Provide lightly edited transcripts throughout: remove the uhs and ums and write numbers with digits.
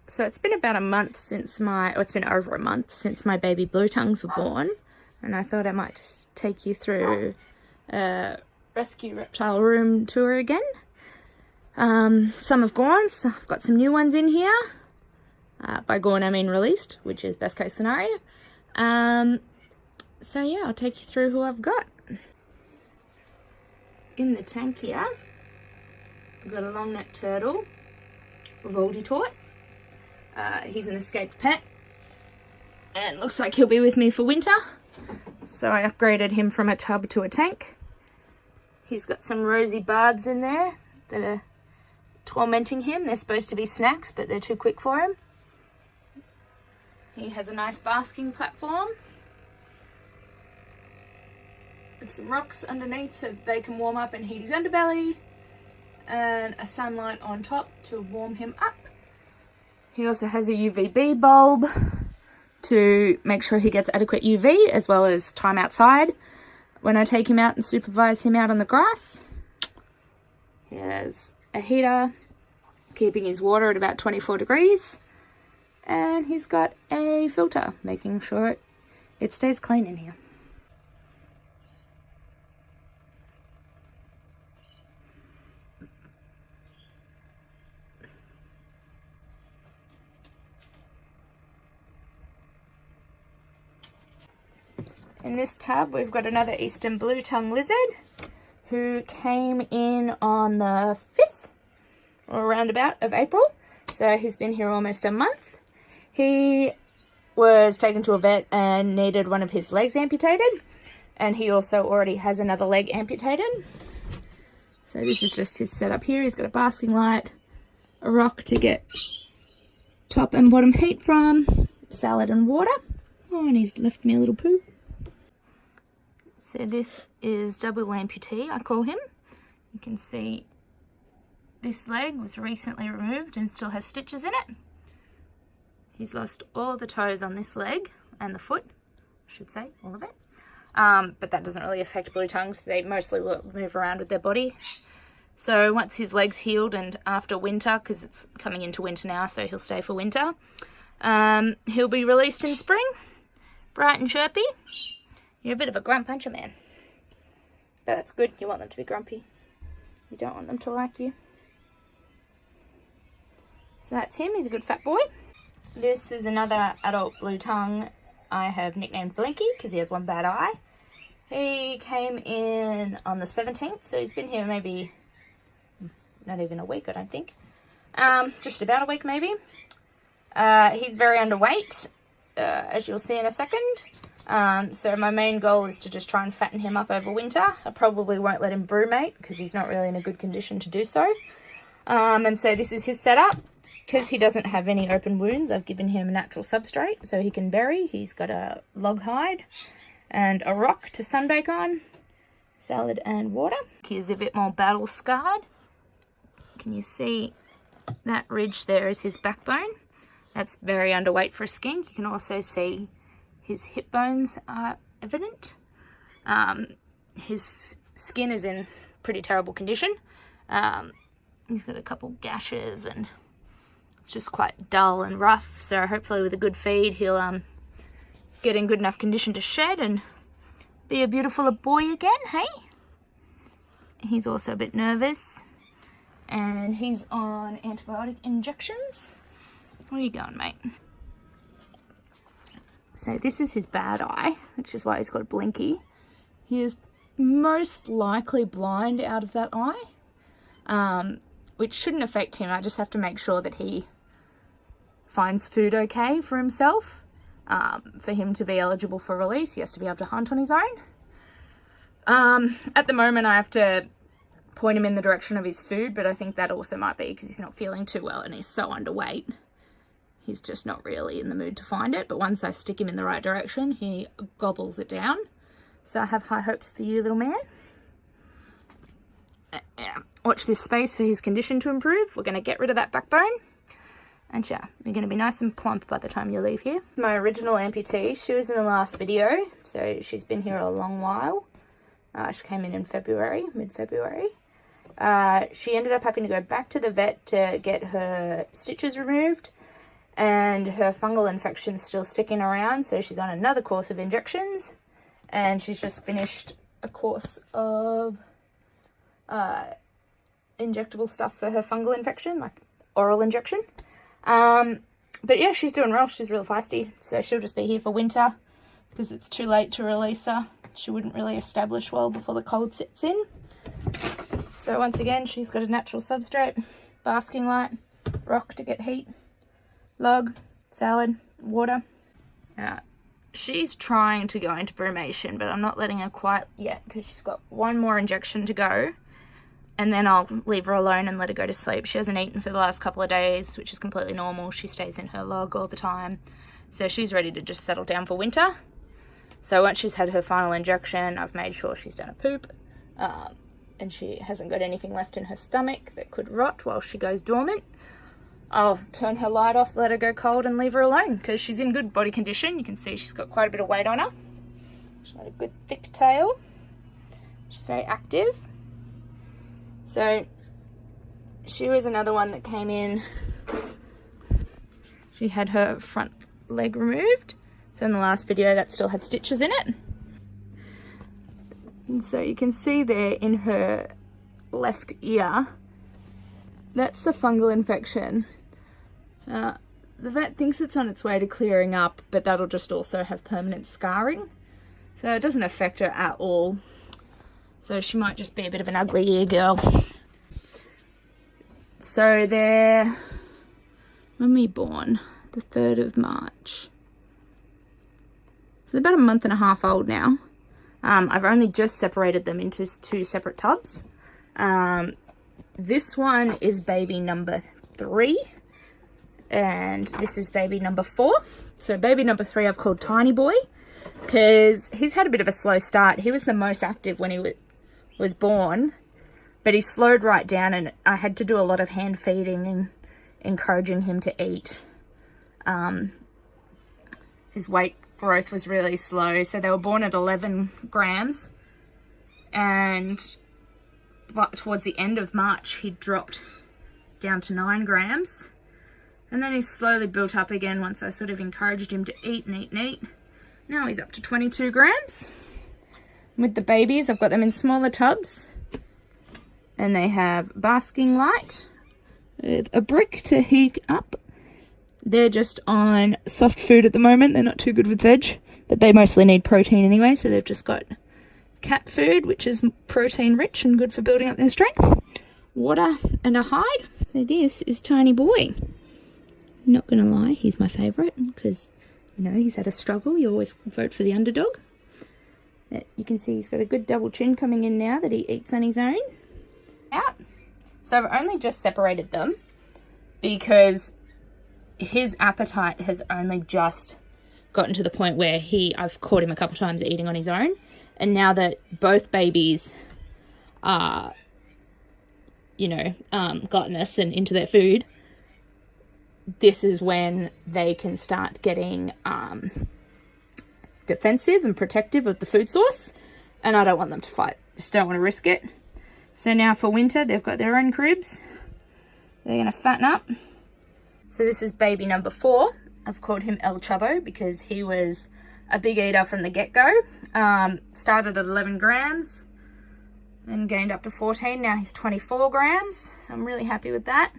So it's been about a month since it's been over a month since my baby blue tongues were born. And I thought I might just take you through a rescue reptile room tour again. Some have gone, so I've got some new ones in here. By gone I mean released, which is best case scenario. So yeah, I'll take you through who I've got. In the tank here, I've got a long-necked turtle, Voldy Tort. He's an escaped pet and looks like he'll be with me for winter. So I upgraded him from a tub to a tank. He's got some rosy barbs in there that are tormenting him. They're supposed to be snacks, but they're too quick for him. He has a nice basking platform. And some rocks underneath so that they can warm up and heat his underbelly. And a sunlight on top to warm him up. He also has a UVB bulb to make sure he gets adequate UV as well as time outside when I take him out and supervise him out on the grass. He has a heater keeping his water at about 24 degrees. And he's got a filter making sure it stays clean in here. In this tub, we've got another eastern blue tongue lizard who came in on the 5th or roundabout of April. So he's been here almost a month. He was taken to a vet and needed one of his legs amputated. And he also already has another leg amputated. So this is just his setup here. He's got a basking light, a rock to get top and bottom heat from, salad and water. Oh, and he's left me a little poo. So this is double amputee, I call him. You can see this leg was recently removed and still has stitches in it. He's lost all the toes on this leg and the foot, I should say, all of it. But that doesn't really affect blue tongues. They mostly move around with their body. So once his leg's healed and after winter, because it's coming into winter now, so he'll stay for winter, he'll be released in spring, bright and chirpy. You're a bit of a grunt puncher, man. But that's good. You want them to be grumpy. You don't want them to like you. So that's him. He's a good fat boy. This is another adult blue tongue I have nicknamed Blinky because he has one bad eye. He came in on the 17th, so he's been here maybe not even a week, I don't think. Just about a week maybe. He's very underweight, as you'll see in a second. So my main goal is to just try and fatten him up over winter. I probably won't let him brumate because he's not really in a good condition to do so. And so this is his setup. Because he doesn't have any open wounds, I've given him a natural substrate so he can bury. He's got a log hide and a rock to sunbake on, salad and water. He's a bit more battle scarred. Can you see that ridge there is his backbone? That's very underweight for a skink. You can also see his hip bones are evident. His skin is in pretty terrible condition. He's got a couple gashes and it's just quite dull and rough. So hopefully with a good feed he'll get in good enough condition to shed and be a beautiful boy again, hey? He's also a bit nervous and he's on antibiotic injections. Where are you going, mate? So this is his bad eye, which is why he's got a blinky. He is most likely blind out of that eye, which shouldn't affect him. I just have to make sure that he finds food okay for himself. For him to be eligible for release, he has to be able to hunt on his own. At the moment, I have to point him in the direction of his food, but I think that also might be because he's not feeling too well and he's so underweight. He's just not really in the mood to find it, but once I stick him in the right direction, he gobbles it down. So I have high hopes for you, little man. Watch this space for his condition to improve. We're going to get rid of that backbone. And yeah, you're going to be nice and plump by the time you leave here. My original amputee, she was in the last video, so she's been here a long while. She came in February, mid-February. She ended up having to go back to the vet to get her stitches removed. and her fungal infection's still sticking around, so she's on another course of injections, and she's just finished a course of injectable stuff for her fungal infection, like oral injection. But yeah, she's doing well. She's real feisty, so she'll just be here for winter because it's too late to release her. She wouldn't really establish well before the cold sets in. So once again, she's got a natural substrate, basking light, rock to get heat, log, salad, water. She's trying to go into brumation, but I'm not letting her quite yet because she's got one more injection to go, and then I'll leave her alone and let her go to sleep. She hasn't eaten for the last couple of days, which is completely normal. She stays in her log all the time, so she's ready to just settle down for winter. So once she's had her final injection, I've made sure she's done a poop, and she hasn't got anything left in her stomach that could rot while she goes dormant. I'll turn her light off, let her go cold, and leave her alone because she's in good body condition. You can see she's got quite a bit of weight on her. She's got a good thick tail. She's very active. So she was another one that came in. She had her front leg removed. So in the last video that still had stitches in it. And so you can see there in her left ear, that's the fungal infection. The vet thinks it's on its way to clearing up, but that'll just also have permanent scarring. So it doesn't affect her at all. So she might just be a bit of an ugly ear girl. So they're, when were we born? The 3rd of March. So they're about a month and a half old now. I've only just separated them into 2 separate tubs. This one is baby number 3. And this is baby number 4. So baby number 3 I've called Tiny Boy because he's had a bit of a slow start. He was the most active when he was born, but he slowed right down, and I had to do a lot of hand feeding and encouraging him to eat. His weight growth was really slow, so they were born at 11 grams, and towards the end of March he dropped down to 9 grams. And then he slowly built up again once I sort of encouraged him to eat and eat and eat. Now he's up to 22 grams. With the babies, I've got them in smaller tubs. And they have basking light with a brick to heat up. They're just on soft food at the moment. They're not too good with veg, but they mostly need protein anyway. So they've just got cat food, which is protein rich and good for building up their strength. Water and a hide. So this is Tiny Boy. Not gonna lie, he's my favourite because, you know, he's had a struggle. You always vote for the underdog. You can see he's got a good double chin coming in now that he eats on his own. Out. So I've only just separated them because his appetite has only just gotten to the point where I've caught him a couple times eating on his own. And now that both babies are, you know, gluttonous and into their food, this is when they can start getting defensive and protective of the food source, and I don't want them to fight. Just don't want to risk it. So now for winter, they've got their own cribs. They're going to fatten up. So this is baby number 4. I've called him El Chubbo because he was a big eater from the get-go. Started at 11 grams, then gained up to 14. Now he's 24 grams, so I'm really happy with that.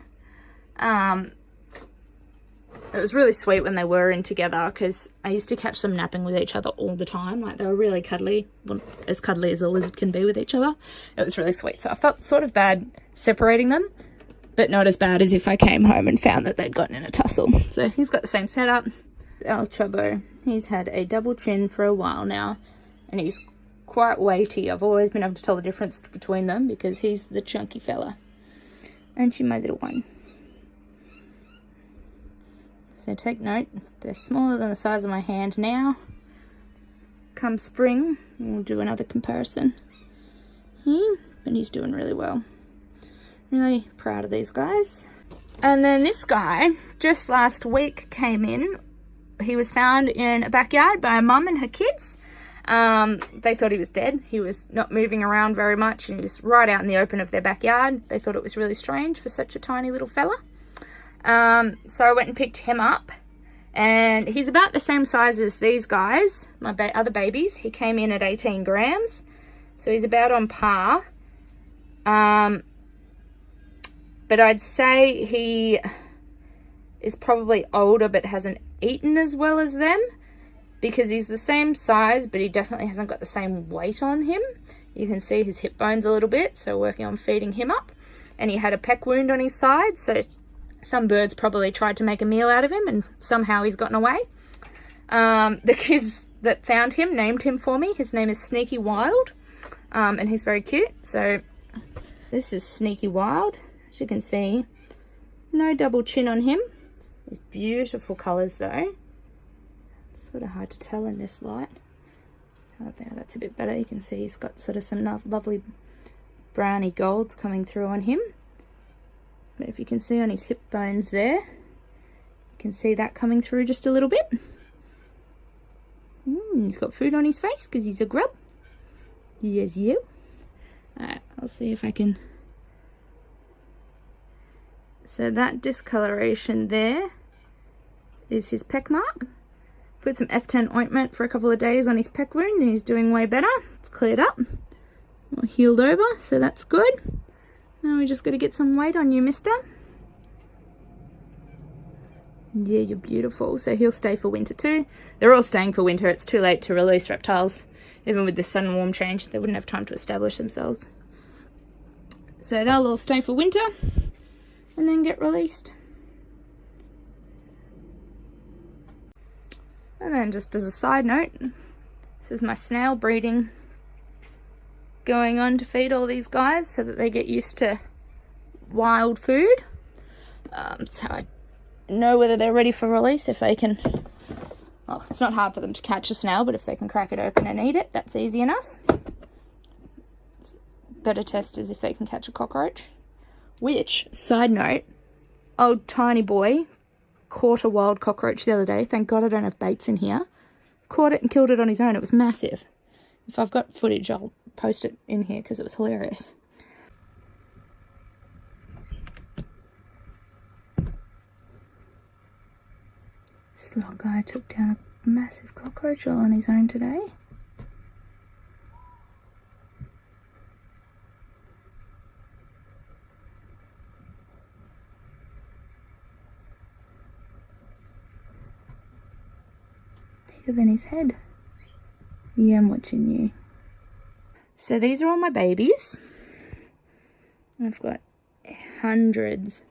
It was really sweet when they were in together because I used to catch them napping with each other all the time. Like, they were really cuddly, well, as cuddly as a lizard can be with each other. It was really sweet. So I felt sort of bad separating them, but not as bad as if I came home and found that they'd gotten in a tussle. So he's got the same setup. El Chubbo, he's had a double chin for a while now, and he's quite weighty. I've always been able to tell the difference between them because he's the chunky fella. Aren't you, my little one? So take note, they're smaller than the size of my hand now. Come spring, we'll do another comparison. But he's doing really well. Really proud of these guys. And then this guy, just last week, came in. He was found in a backyard by a mum and her kids. They thought he was dead. He was not moving around very much. He was right out in the open of their backyard. They thought it was really strange for such a tiny little fella. So I went and picked him up, and he's about the same size as these guys, my other babies. He came in at 18 grams, so he's about on par. But I'd say he is probably older but hasn't eaten as well as them, because he's the same size, but he definitely hasn't got the same weight on him. You can see his hip bones a little bit, so working on feeding him up. And he had a peck wound on his side, so some birds probably tried to make a meal out of him, and somehow he's gotten away. The kids that found him named him for me. His name is Sneaky Wild, and he's very cute. So this is Sneaky Wild. As you can see, no double chin on him. These beautiful colours though. It's sort of hard to tell in this light. Oh, there, that's a bit better. You can see he's got sort of some lovely browny golds coming through on him. But if you can see on his hip bones there, you can see that coming through just a little bit. He's got food on his face because he's a grub. Yes, you. Alright, I'll see if I can. So that discoloration there is his peck mark. Put some F10 ointment for a couple of days on his peck wound and he's doing way better. It's cleared up, or healed over, so that's good. Now we just got to get some weight on you, mister. Yeah, you're beautiful. So he'll stay for winter too. They're all staying for winter. It's too late to release reptiles. Even with the sudden warm change, they wouldn't have time to establish themselves. So they'll all stay for winter and then get released. And then just as a side note, this is my snail breeding going on to feed all these guys so that they get used to wild food. That's how I know whether they're ready for release. If they can, well, it's not hard for them to catch a snail, but if they can crack it open and eat it, that's easy enough. Better test is if they can catch a cockroach. Which, side note, old tiny boy caught a wild cockroach the other day. Thank God I don't have baits in here. Caught it and killed it on his own. It was massive. If I've got footage, I'll post it in here because it was hilarious. This little guy took down a massive cockroach all on his own today. Bigger than his head. Yeah, I'm watching you. So these are all my babies. I've got hundreds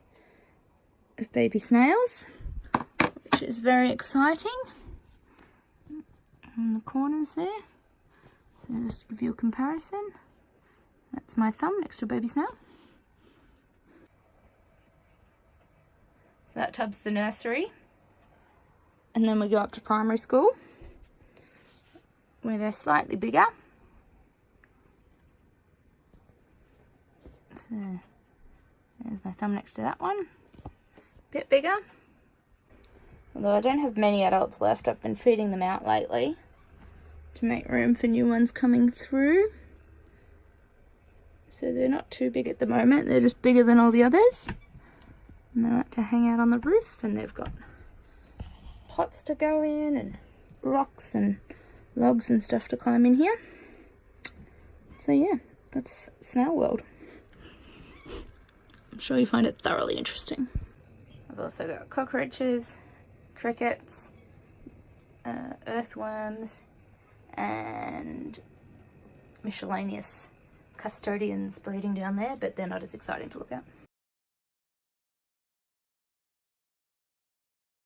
of baby snails, which is very exciting. In the corners there. So just to give you a comparison. That's my thumb next to a baby snail. So that tub's the nursery. And then we go up to primary school, where they're slightly bigger. So there's my thumb next to that one. Bit bigger. Although I don't have many adults left, I've been feeding them out lately to make room for new ones coming through. So they're not too big at the moment, they're just bigger than all the others. And they like to hang out on the roof, and they've got pots to go in and rocks and logs and stuff to climb in here. So yeah, that's Snail World. I'm sure you find it thoroughly interesting. I've also got cockroaches, crickets, earthworms, and miscellaneous custodians breeding down there, but they're not as exciting to look at.